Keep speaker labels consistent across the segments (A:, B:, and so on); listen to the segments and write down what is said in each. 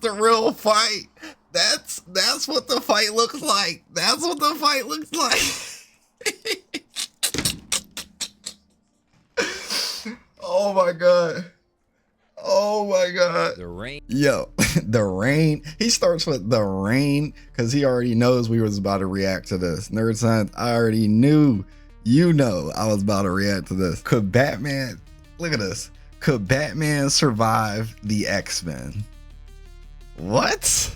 A: the real fight. That's what the fight looks like. That's what the fight looks like. Oh my god. Oh my god.
B: The rain.
A: Yo, the rain. He starts with the rain because he already knows we was about to react to this. Nerd Science, I already knew, I was about to react to this. Could Batman, look at this. Could Batman survive the X-Men? What?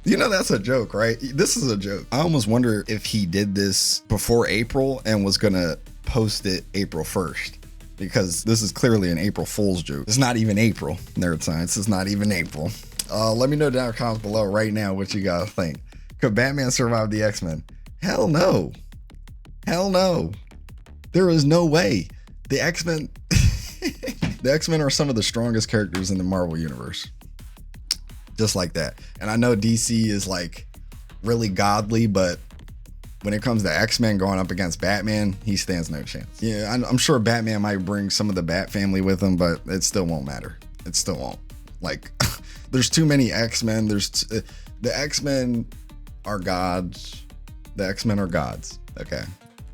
A: You know that's a joke, right? This is a joke. I almost wonder if he did this before April and was gonna post it April 1st. Because this is clearly an April Fool's joke. It's not even April, Nerd Science. It's not even April. Let me know down in the comments below right now what you guys think. Could Batman survive the X-Men? Hell no. Hell no. There is no way. The X-Men... the X-Men are some of the strongest characters in the Marvel Universe. Just like that. And I know DC is like really godly, but when it comes to X-Men going up against Batman, he stands no chance. Yeah, I'm sure Batman might bring some of the Bat family with him, but it still won't matter. It still won't. Like, there's too many X-Men. The X-Men are gods. The X-Men are gods. Okay.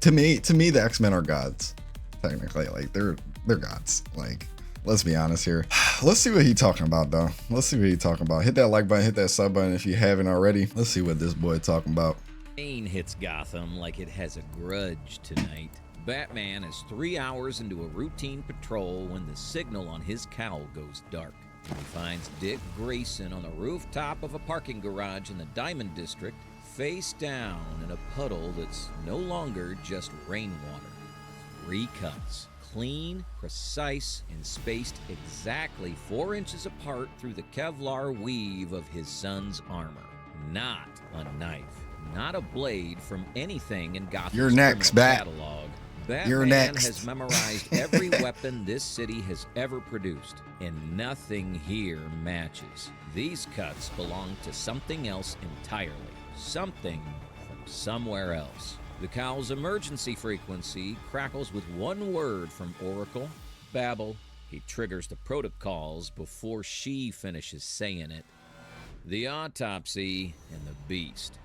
A: To me, the X-Men are gods. Technically, like they're gods. Like, let's be honest here. Let's see what he's talking about, though. Let's see what he's talking about. Hit that like button, hit that sub button if you haven't already. Let's see what this boy talking about.
B: Rain hits Gotham like it has a grudge tonight. Batman is 3 hours into a routine patrol when the signal on his cowl goes dark. He finds Dick Grayson on the rooftop of a parking garage in the Diamond District, face down in a puddle that's no longer just rainwater. 3 cuts. Clean, precise, and spaced exactly 4 inches apart through the Kevlar weave of his son's armor. Not a knife. Not a blade from anything in Gotham's
A: You're next,
B: catalog.
A: You're
B: Batman
A: next.
B: has memorized every weapon this city has ever produced, and nothing here matches. These cuts belong to something else entirely. Something from somewhere else. The cowl's emergency frequency crackles with one word from Oracle, Babel. He triggers the protocols before she finishes saying it. The autopsy and the beast.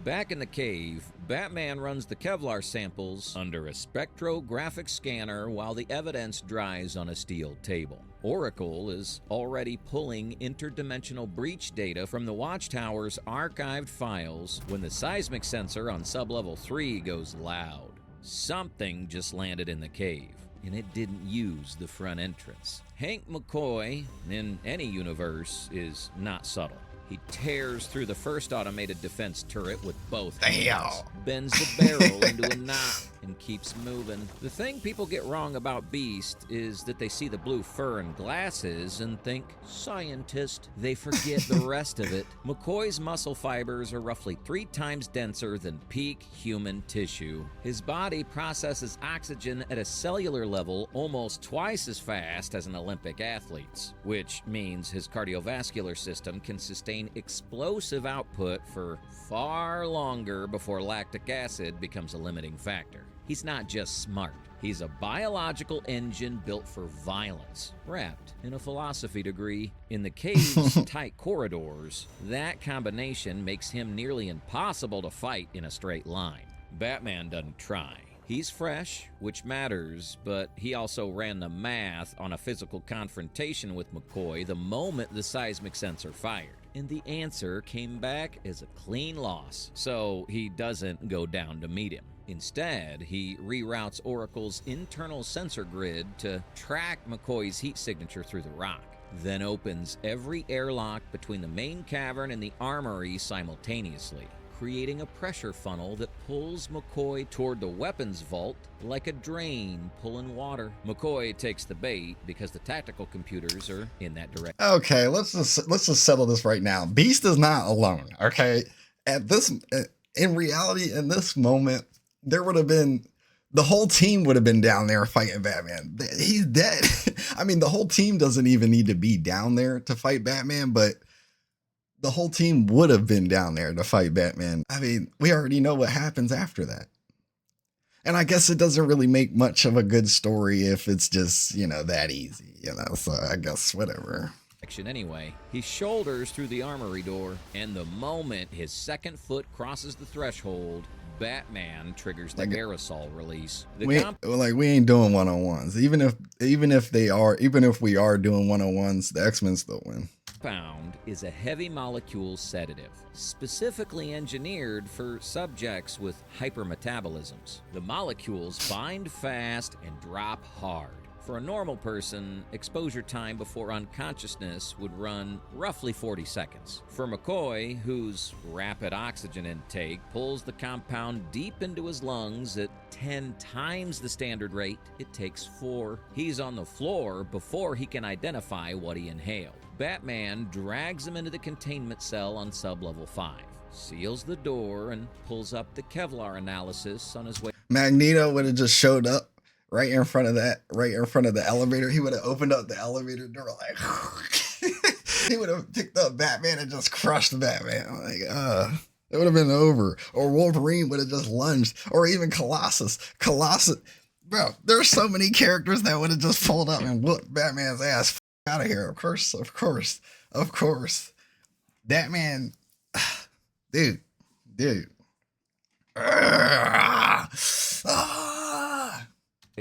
B: Back in the cave, Batman runs the Kevlar samples under a spectrographic scanner while the evidence dries on a steel table. Oracle is already pulling interdimensional breach data from the Watchtower's archived files when the seismic sensor on sublevel 3 goes loud. Something just landed in the cave, and it didn't use the front entrance. Hank McCoy, in any universe, is not subtle. He tears through the first automated defense turret with both hands, bends the barrel into a knot, and keeps moving. The thing people get wrong about Beast is that they see the blue fur and glasses and think, scientist. They forget the rest of it. McCoy's muscle fibers are roughly 3 times denser than peak human tissue. His body processes oxygen at a cellular level almost twice as fast as an Olympic athlete's, which means his cardiovascular system can sustain explosive output for far longer before lactic acid becomes a limiting factor. He's not just smart. He's a biological engine built for violence, wrapped in a philosophy degree. In the cave's tight corridors, that combination makes him nearly impossible to fight in a straight line. Batman doesn't try. He's fresh, which matters, but he also ran the math on a physical confrontation with McCoy the moment the seismic sensor fired. And the answer came back as a clean loss, so he doesn't go down to meet him. Instead, he reroutes Oracle's internal sensor grid to track McCoy's heat signature through the rock, then opens every airlock between the main cavern and the armory simultaneously, creating a pressure funnel that pulls McCoy toward the weapons vault like a drain pulling water. McCoy takes the bait because the tactical computers are in that direction.
A: Okay, let's just settle this right now. Beast is not alone, okay? In reality, in this moment, there would have been, the whole team would have been down there fighting Batman. He's dead. I mean, the whole team doesn't even need to be down there to fight Batman, but the whole team would have been down there to fight Batman. I mean, we already know what happens after that. And I guess it doesn't really make much of a good story if it's just, that easy, so I guess whatever.
B: anyway. He shoulders through the armory door, and the moment his second foot crosses the threshold, Batman triggers the aerosol release.
A: We ain't doing one-on-ones. Even if we are doing one-on-ones, the X-Men still win.
B: Compound is a heavy molecule sedative, specifically engineered for subjects with hypermetabolisms. The molecules bind fast and drop hard. For a normal person, exposure time before unconsciousness would run roughly 40 seconds. For McCoy, whose rapid oxygen intake pulls the compound deep into his lungs at 10 times the standard rate, it takes 4. He's on the floor before he can identify what he inhaled. Batman drags him into the containment cell on sublevel 5, seals the door, and pulls up the Kevlar analysis on his way.
A: Magneto would have just showed up right in front of the elevator. He would have opened up the elevator door like he would have picked up Batman and just crushed Batman. Like, it would have been over. Or Wolverine would have just lunged. Or even Colossus. Bro, there's so many characters that would have just pulled up and whooped Batman's ass. Out of here. Of course. Batman, dude.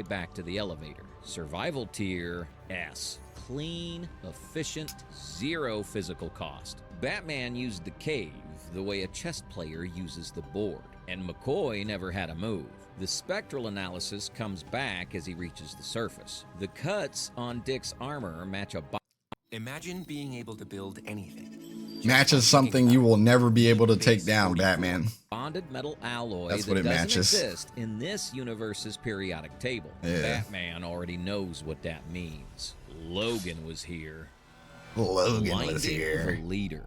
B: Back to the elevator. Survival tier S. Clean, efficient, 0 physical cost. Batman used the cave the way a chess player uses the board, and McCoy never had a move. The spectral analysis comes back as he reaches the surface. The cuts on Dick's armor match a
C: Imagine being able to build anything.
A: Matches something you will never be able to take down, Batman.
B: Bonded metal alloy
A: That's
B: that
A: what it
B: doesn't
A: matches.
B: exist in this universe's periodic table.
A: Yeah.
B: Batman already knows what that means. Logan was here.
A: Logan was here.
B: The leader.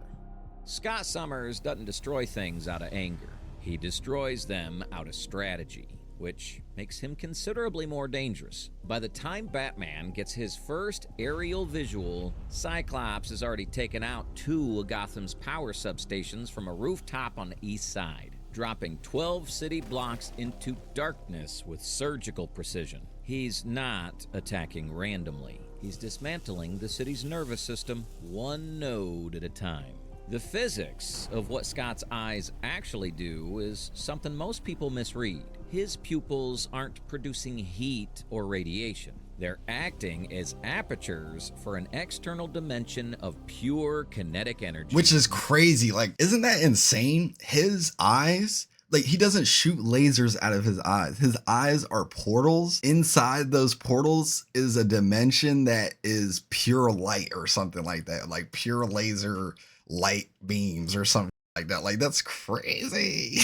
B: Scott Summers doesn't destroy things out of anger. He destroys them out of strategy, which makes him considerably more dangerous. By the time Batman gets his first aerial visual, Cyclops has already taken out 2 of Gotham's power substations from a rooftop on the east side, dropping 12 city blocks into darkness with surgical precision. He's not attacking randomly. He's dismantling the city's nervous system, one node at a time. The physics of what Scott's eyes actually do is something most people misread. His pupils aren't producing heat or radiation. They're acting as apertures for an external dimension of pure kinetic energy.
A: Which is crazy. Like, isn't that insane? His eyes, like, he doesn't shoot lasers out of his eyes. His eyes are portals. Inside those portals is a dimension that is pure light or something like that. Like pure laser light beams or something like that. Like, that's crazy.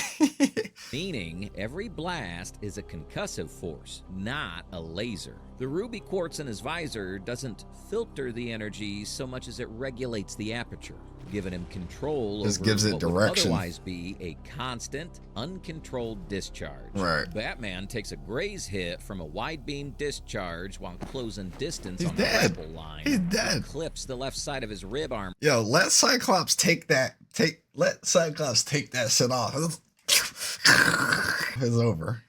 B: Meaning every blast is a concussive force, not a laser. The ruby quartz in his visor doesn't filter the energy so much as it regulates the aperture, giving him control
A: Just
B: over
A: gives it
B: what
A: direction.
B: would otherwise be a constant, uncontrolled discharge.
A: Right.
B: Batman takes a graze hit from a wide beam discharge while closing distance
A: He's
B: on
A: dead.
B: the rebel line.
A: He's dead.
B: It clips the left side of his rib arm.
A: Yo, let Cyclops take that shit off. It's over.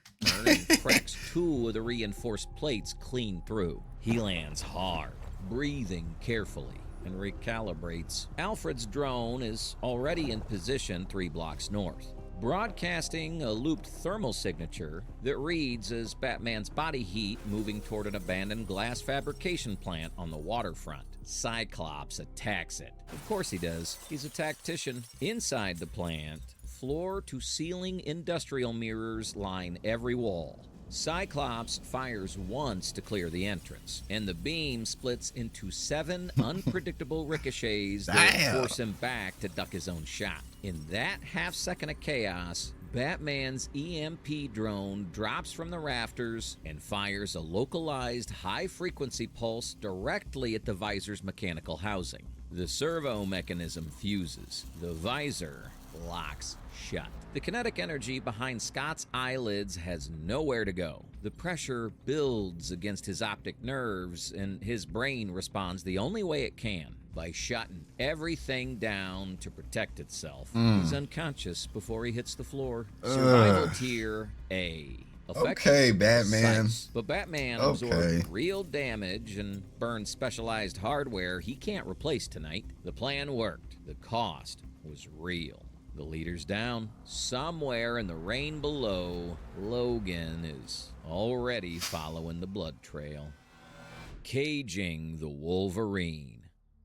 B: And cracks 2 of the reinforced plates clean through. He lands hard, breathing carefully, and recalibrates. Alfred's drone is already in position 3 blocks north, broadcasting a looped thermal signature that reads as Batman's body heat moving toward an abandoned glass fabrication plant on the waterfront. Cyclops attacks it. Of course he does. He's a tactician. Inside the plant, floor-to-ceiling industrial mirrors line every wall. Cyclops fires once to clear the entrance, and the beam splits into 7 unpredictable ricochets that force him back to duck his own shot. In that half-second of chaos, Batman's EMP drone drops from the rafters and fires a localized high-frequency pulse directly at the visor's mechanical housing. The servo mechanism fuses. The visor locks shut. The kinetic energy behind Scott's eyelids has nowhere to go. The pressure builds against his optic nerves, and his brain responds the only way it can, by shutting everything down to protect itself. He's unconscious before he hits the floor. Survival tier A.
A: Okay, Batman.
B: Precise. But Batman absorbed real damage and burned specialized hardware he can't replace tonight. The plan worked. The cost was real. The leader's down. Somewhere in the rain below, Logan is already following the blood trail. Caging the Wolverine.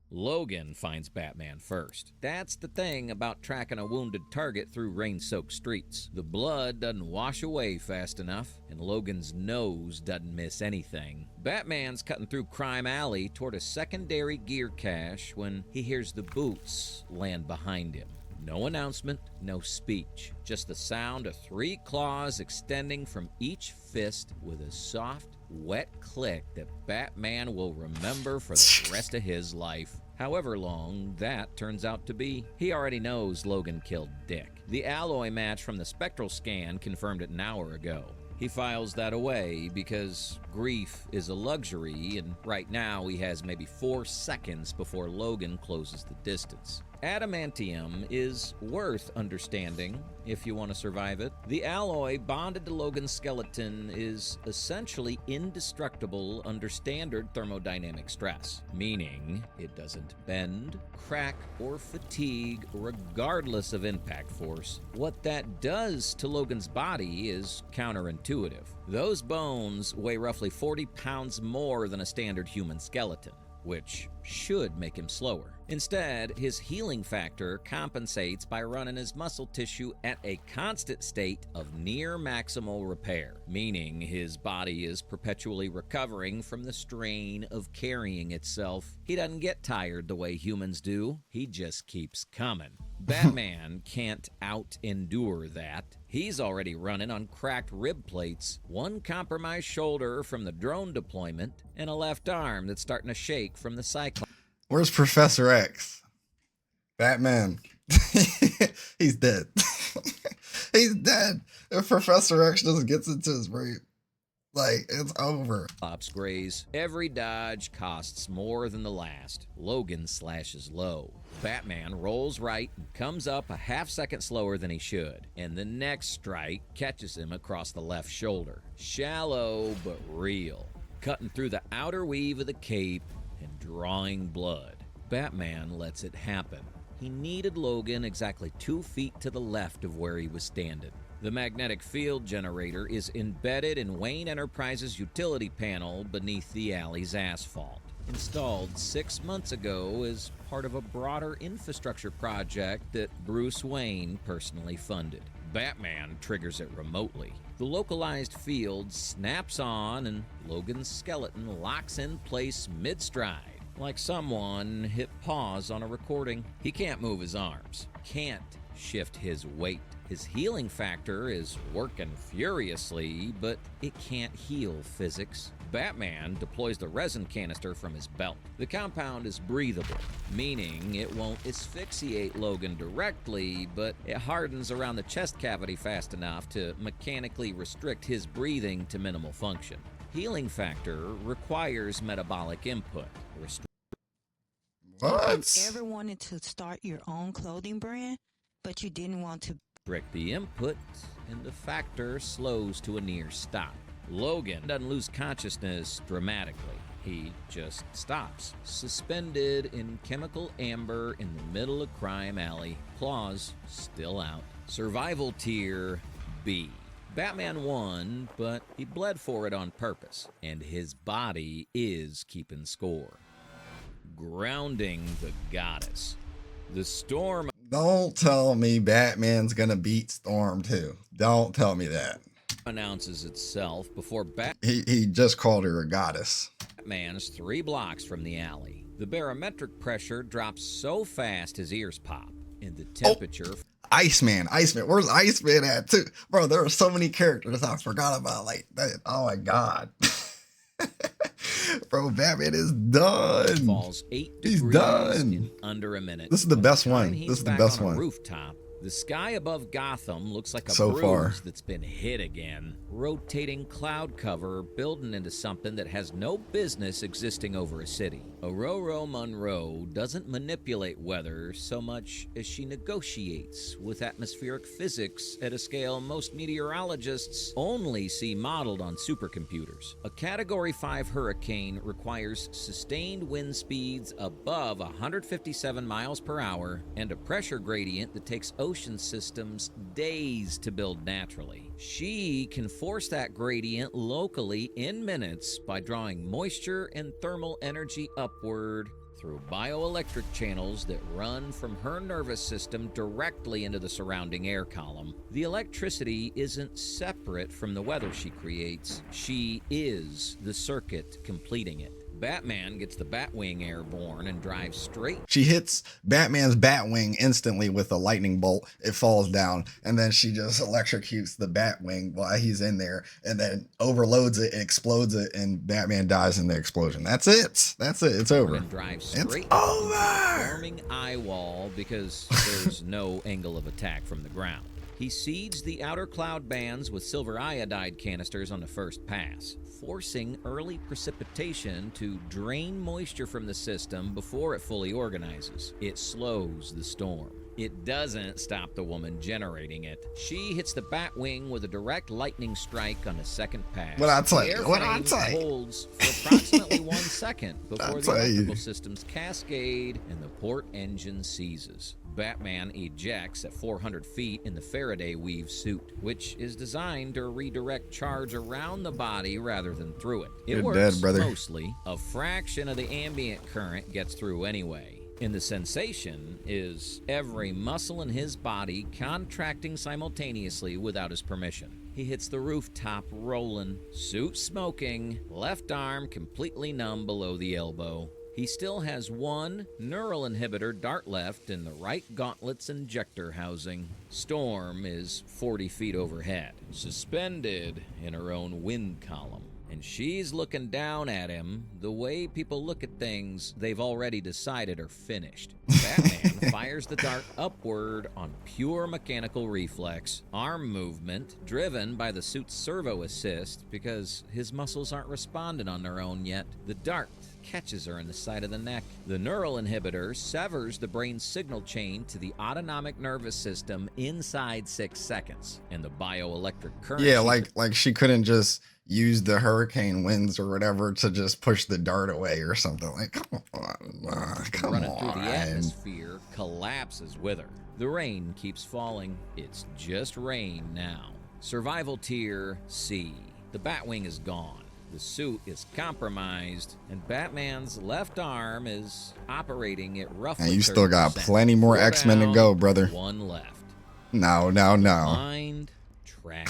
B: Logan finds Batman first. That's the thing about tracking a wounded target through rain-soaked streets. The blood doesn't wash away fast enough, and Logan's nose doesn't miss anything. Batman's cutting through Crime Alley toward a secondary gear cache when he hears the boots land behind him. No announcement, no speech, just the sound of 3 claws extending from each fist with a soft, wet click that Batman will remember for the rest of his life. However long that turns out to be. He already knows Logan killed Dick. The alloy match from the spectral scan confirmed it an hour ago. He files that away because grief is a luxury, and right now he has maybe 4 seconds before Logan closes the distance. Adamantium is worth understanding if you want to survive it. The alloy bonded to Logan's skeleton is essentially indestructible under standard thermodynamic stress, meaning it doesn't bend, crack, or fatigue regardless of impact force. What that does to Logan's body is counterintuitive. Those bones weigh roughly 40 pounds more than a standard human skeleton, which should make him slower. Instead, his healing factor compensates by running his muscle tissue at a constant state of near maximal repair, meaning his body is perpetually recovering from the strain of carrying itself. He doesn't get tired the way humans do, he just keeps coming. Batman can't out-endure that. He's already running on cracked rib plates, 1 compromised shoulder from the drone deployment, and a left arm that's starting to shake from the Cyclops.
A: Where's Professor X? Batman. He's dead. He's dead. If Professor X just gets into his brain, like, it's over.
B: Cyclops graze. Every dodge costs more than the last. Logan slashes low. Batman rolls right and comes up a half-second slower than he should. And the next strike catches him across the left shoulder. Shallow, but real. Cutting through the outer weave of the cape and drawing blood. Batman lets it happen. He needed Logan exactly 2 feet to the left of where he was standing. The magnetic field generator is embedded in Wayne Enterprises' utility panel beneath the alley's asphalt. Installed 6 months ago as part of a broader infrastructure project that Bruce Wayne personally funded. Batman triggers it remotely. The localized field snaps on and Logan's skeleton locks in place mid-stride, like someone hit pause on a recording. He can't move his arms, can't shift his weight. His healing factor is working furiously, but it can't heal physics. Batman deploys the resin canister from his belt. The compound is breathable, meaning it won't asphyxiate Logan directly, but it hardens around the chest cavity fast enough to mechanically restrict his breathing to minimal function. Healing factor requires metabolic input.
A: What?
D: You ever wanted to start your own clothing brand, but you didn't want to
B: Restrict the input, and the factor slows to a near stop. Logan doesn't lose consciousness dramatically. He just stops, suspended in chemical amber in the middle of Crime Alley, claws still out. Survival tier B. Batman won, but he bled for it on purpose, and his body is keeping score. Grounding the goddess. The storm.
A: Don't tell me Batman's gonna beat Storm too. Don't tell me that.
B: Announces itself before
A: He just called her a goddess.
B: Batman's 3 blocks from the alley. The barometric pressure drops so fast his ears pop, and the temperature.
A: Iceman. Where's Iceman at too? Bro, there are so many characters I forgot about. Like that. Oh my god. Bro, Batman is done.
B: Falls 8
A: He's
B: degrees
A: done
B: in under a minute.
A: This is the best one.
B: He's
A: This is the
B: back
A: best
B: on a
A: one.
B: rooftop. The sky above Gotham looks like a
A: So
B: bruise
A: far.
B: that's been hit again. Rotating cloud cover building into something that has no business existing over a city. Aurora Monroe doesn't manipulate weather so much as she negotiates with atmospheric physics at a scale most meteorologists only see modeled on supercomputers. A Category 5 hurricane requires sustained wind speeds above 157 miles per hour and a pressure gradient that takes ocean systems days to build naturally. She can force that gradient locally in minutes by drawing moisture and thermal energy upward through bioelectric channels that run from her nervous system directly into the surrounding air column. The electricity isn't separate from the weather she creates. She is the circuit completing it. Batman gets the Batwing airborne and drives straight.
A: She hits Batman's Batwing instantly with a lightning bolt. It falls down, and then she just electrocutes the Batwing while he's in there, and then overloads it, explodes it, and Batman dies in the explosion. That's it. That's it. It's over.
B: And drives straight
A: It's
B: into the
A: over.
B: forming eye wall because there's no angle of attack from the ground. He seeds the outer cloud bands with silver iodide canisters on the first pass, forcing early precipitation to drain moisture from the system before it fully organizes. It slows the storm. It doesn't stop the woman generating it. She hits the Batwing with a direct lightning strike on the second pass.
A: What I tell you?
B: The
A: What I
B: airframe
A: tell you?
B: holds for approximately 1 second before the
A: tell you.
B: electrical systems cascade and the port engine seizes. Batman ejects at 400 feet in the Faraday weave suit, which is designed to redirect charge around the body rather than through it. It
A: You're
B: works
A: dead, brother.
B: mostly. A fraction of the ambient current gets through anyway. And the sensation is every muscle in his body contracting simultaneously without his permission. He hits the rooftop rolling, suit smoking, left arm completely numb below the elbow. He still has one neural inhibitor dart left in the right gauntlet's injector housing. Storm is 40 feet overhead, suspended in her own wind column. And she's looking down at him the way people look at things they've already decided are finished. Batman fires the dart upward on pure mechanical reflex, arm movement driven by the suit's servo assist because his muscles aren't responding on their own yet. The dart catches her in the side of the neck. The neural inhibitor severs the brain's signal chain to the autonomic nervous system inside 6 seconds, and the bioelectric current.
A: Yeah, like she couldn't just use the hurricane winds or whatever to just push the dart away or something. Like, come on, come
B: running through the
A: on.
B: atmosphere collapses with her. The rain keeps falling. It's just rain now. Survival tier C. The Batwing is gone. The suit is compromised, and Batman's left arm is operating at roughly.
A: And you still got
B: 30%.
A: plenty more
B: 4
A: X-Men to
B: down,
A: go, brother.
B: 1 left.
A: No.
B: Mind track.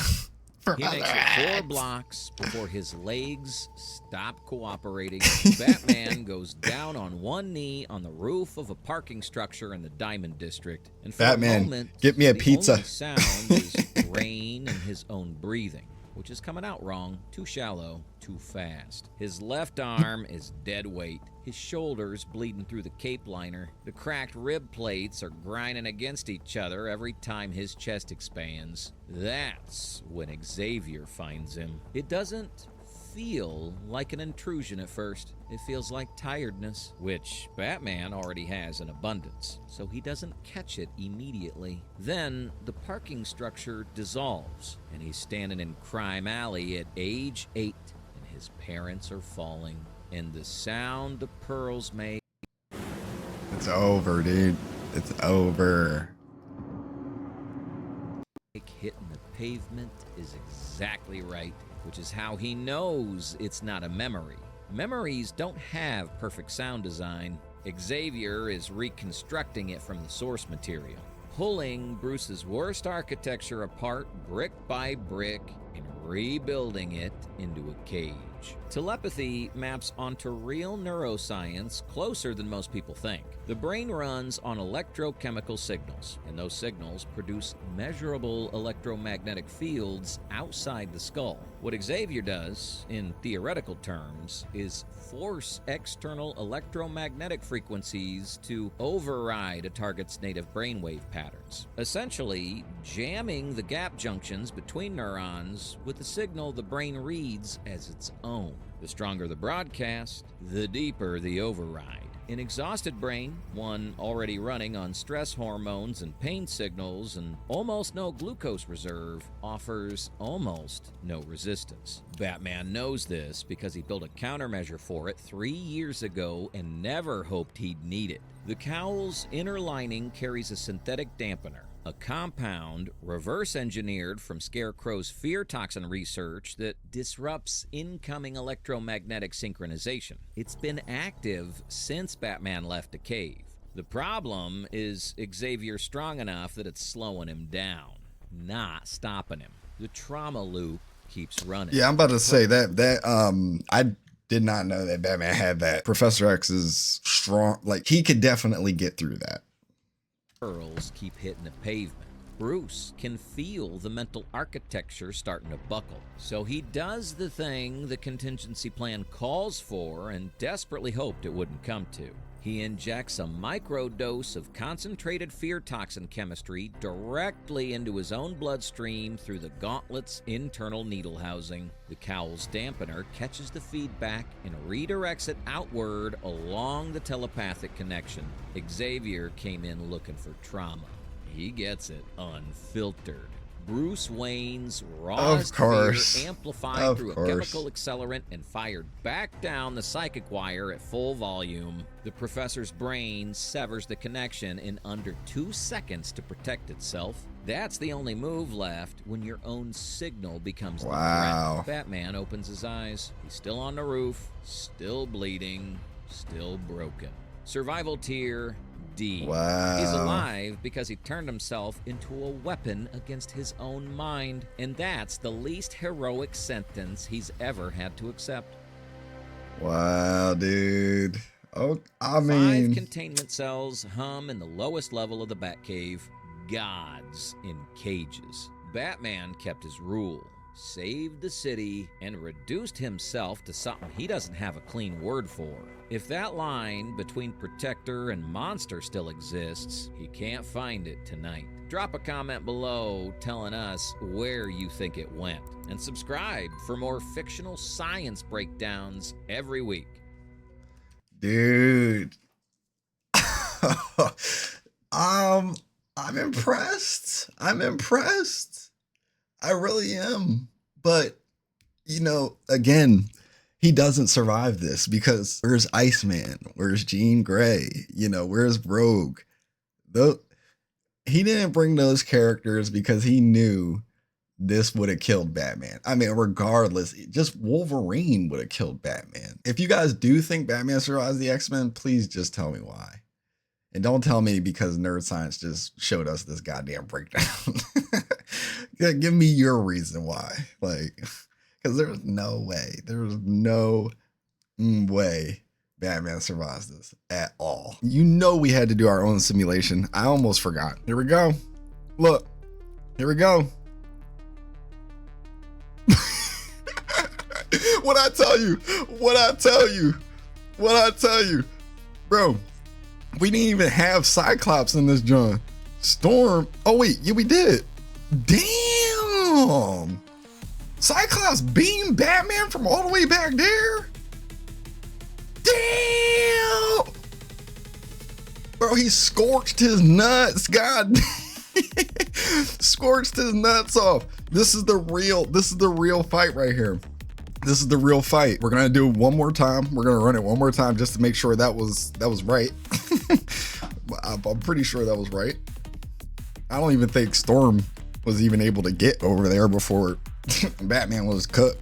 B: He makes it 4
A: Brother.
B: blocks before his legs stop cooperating. Batman goes down on one knee on the roof of a parking structure in the Diamond District. And for
A: Batman,
B: a moment,
A: get me a
B: the
A: pizza.
B: only sound is rain and his own breathing, which is coming out wrong, too shallow, too fast. His left arm is dead weight. His shoulders bleeding through the cape liner. The cracked rib plates are grinding against each other every time his chest expands. That's when Xavier finds him. It doesn't feel like an intrusion at first. It feels like tiredness, which Batman already has in abundance, so he doesn't catch it immediately. Then the parking structure dissolves, and he's standing in Crime Alley at age 8, and his parents are falling. And the sound the pearls make.
A: It's over, dude. It's over.
B: Hitting the pavement is exactly right, which is how he knows it's not a memory. Memories don't have perfect sound design. Xavier is reconstructing it from the source material, pulling Bruce's worst architecture apart brick by brick and rebuilding it into a cage. huge. Telepathy maps onto real neuroscience closer than most people think. The brain runs on electrochemical signals, and those signals produce measurable electromagnetic fields outside the skull. What Xavier does, in theoretical terms, is force external electromagnetic frequencies to override a target's native brainwave patterns, essentially jamming the gap junctions between neurons with a signal the brain reads as its own. The stronger the broadcast, the deeper the override. An exhausted brain, one already running on stress hormones and pain signals and almost no glucose reserve, offers almost no resistance. Batman knows this because he built a countermeasure for it 3 years ago and never hoped he'd need it. The cowl's inner lining carries a synthetic dampener, a compound reverse-engineered from Scarecrow's fear toxin research that disrupts incoming electromagnetic synchronization. It's been active since Batman left the cave. The problem is Xavier's strong enough that it's slowing him down, not stopping him. The trauma loop keeps running.
A: Yeah, I'm about to say that I did not know that Batman had that. Professor X is strong. Like, he could definitely get through that.
B: Pearls keep hitting the pavement. Bruce can feel the mental architecture starting to buckle. So he does the thing the contingency plan calls for and desperately hoped it wouldn't come to. He injects a microdose of concentrated fear toxin chemistry directly into his own bloodstream through the gauntlet's internal needle housing. The cowl's dampener catches the feedback and redirects it outward along the telepathic connection. Xavier came in looking for trauma. He gets it unfiltered. Bruce Wayne's raw fear amplified through a chemical accelerant and fired back down the psychic wire at full volume. The professor's brain severs the connection in under 2 seconds to protect itself. That's the only move left when your own signal becomes the threat. Batman opens his eyes. He's still on the roof, still bleeding, still broken. Survival tier D.
A: Wow.
B: He's alive because he turned himself into a weapon against his own mind, and that's the least heroic sentence he's ever had to accept.
A: Wow, dude. Oh, I mean,
B: 5 containment cells hum in the lowest level of the Batcave. Gods in cages. Batman kept his rule, saved the city, and reduced himself to something he doesn't have a clean word for. If that line between protector and monster still exists, he can't find it tonight. Drop a comment below telling us where you think it went. And subscribe for more fictional science breakdowns every week.
A: Dude. I'm impressed. I'm impressed. I really am. But, you know, again, he doesn't survive this because where's Iceman? Where's Jean Grey? You know, where's Rogue? He didn't bring those characters because he knew this would have killed Batman. I mean, regardless, just Wolverine would have killed Batman. If you guys do think Batman survives the X-Men, please just tell me why. And don't tell me because Nerd Science just showed us this goddamn breakdown. Give me your reason why. Like, because there's no way. There's no way Batman survives this at all. You know we had to do our own simulation. I almost forgot. Here we go. Look. Here we go. What I tell you? What I tell you? What I tell you? Bro, we didn't even have Cyclops in this joint. Storm. Oh, wait. Yeah, we did. Damn. Cyclops beamed Batman from all the way back there? Damn. Bro, he scorched his nuts. God. Scorched his nuts off. This is the real fight right here. This is the real fight. We're gonna do it one more time. We're gonna run it one more time just to make sure that was right. I'm pretty sure that was right. I don't even think Storm was even able to get over there before Batman was cooked.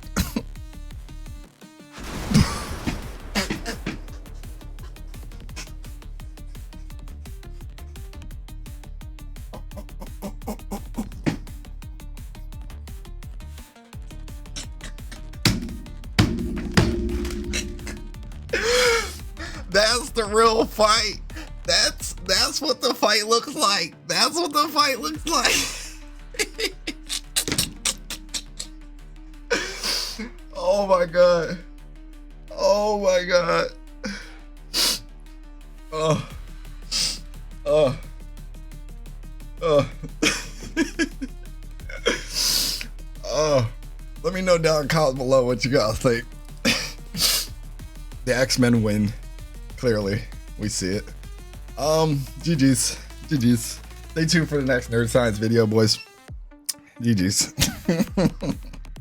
A: That's the real fight. That's what the fight looks like. That's what the fight looks like. Oh my god. Oh my god. Oh. Oh. Oh. Oh. Let me know down in comments below what you guys think. The X-Men win. Clearly. We see it. GG's. GG's. Stay tuned for the next Nerd Science video, boys. GG's.